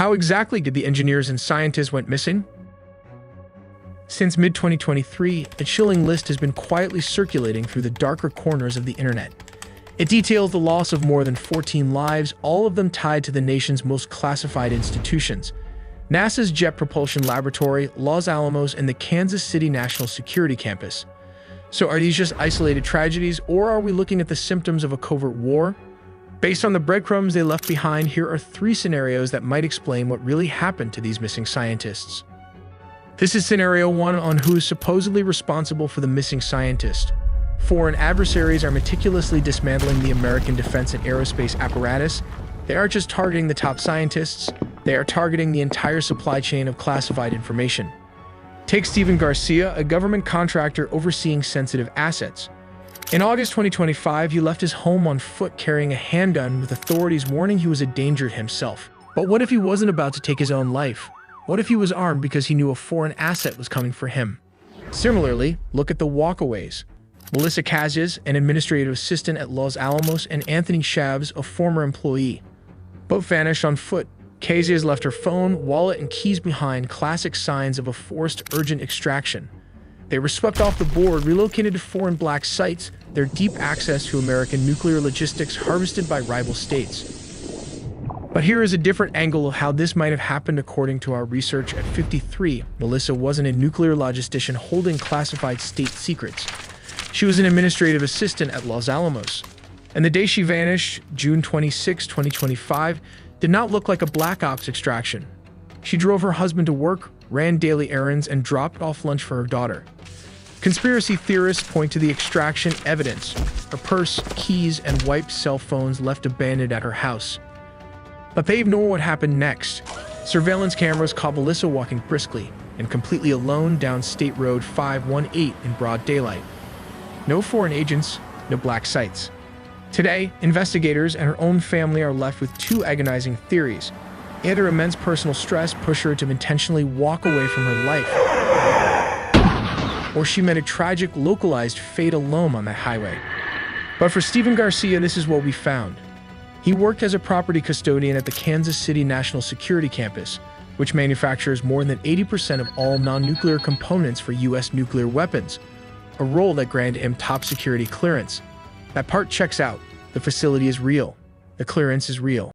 how exactly did the engineers and scientists went missing? Since mid-2023, a chilling list has been quietly circulating through the darker corners of the internet. It details the loss of more than 14 lives, all of them tied to the nation's most classified institutions: NASA's Jet Propulsion Laboratory, Los Alamos, and the Kansas City National Security Campus. So are these just isolated tragedies, or are we looking at the symptoms of a covert war? Based on the breadcrumbs they left behind, here are 3 scenarios that might explain what really happened to these missing scientists. This is scenario 1 on who is supposedly responsible for the missing scientist. Foreign adversaries are meticulously dismantling the American defense and aerospace apparatus. They aren't just targeting the top scientists, they are targeting the entire supply chain of classified information. Take Steven Garcia, a government contractor overseeing sensitive assets. In August 2025, he left his home on foot carrying a handgun, with authorities warning he was a danger to himself. But what if he wasn't about to take his own life? What if he was armed because he knew a foreign asset was coming for him? Similarly, look at the walkaways. Melissa Casillas, an administrative assistant at Los Alamos, and Anthony Chavez, a former employee. Both vanished on foot. Casillas left her phone, wallet, and keys behind, classic signs of a forced, urgent extraction. They were swept off the board, relocated to foreign black sites, their deep access to American nuclear logistics harvested by rival states. But here is a different angle of how this might have happened. According to our research, at 53, Melissa wasn't a nuclear logistician holding classified state secrets. She was an administrative assistant at Los Alamos. And the day she vanished, June 26, 2025, did not look like a black ops extraction. She drove her husband to work, ran daily errands, and dropped off lunch for her daughter. Conspiracy theorists point to the extraction evidence: her purse, keys, and wiped cell phones left abandoned at her house. But they ignore what happened next. Surveillance cameras caught Melissa walking briskly and completely alone down State Road 518 in broad daylight. No foreign agents, no black sites. Today, investigators and her own family are left with 2 agonizing theories. Either immense personal stress pushed her to intentionally walk away from her life, or she met a tragic, localized fate alone on that highway. But for Steven Garcia, this is what we found. He worked as a property custodian at the Kansas City National Security Campus, which manufactures more than 80% of all non-nuclear components for U.S. nuclear weapons, a role that granted him top security clearance. That part checks out. The facility is real. The clearance is real.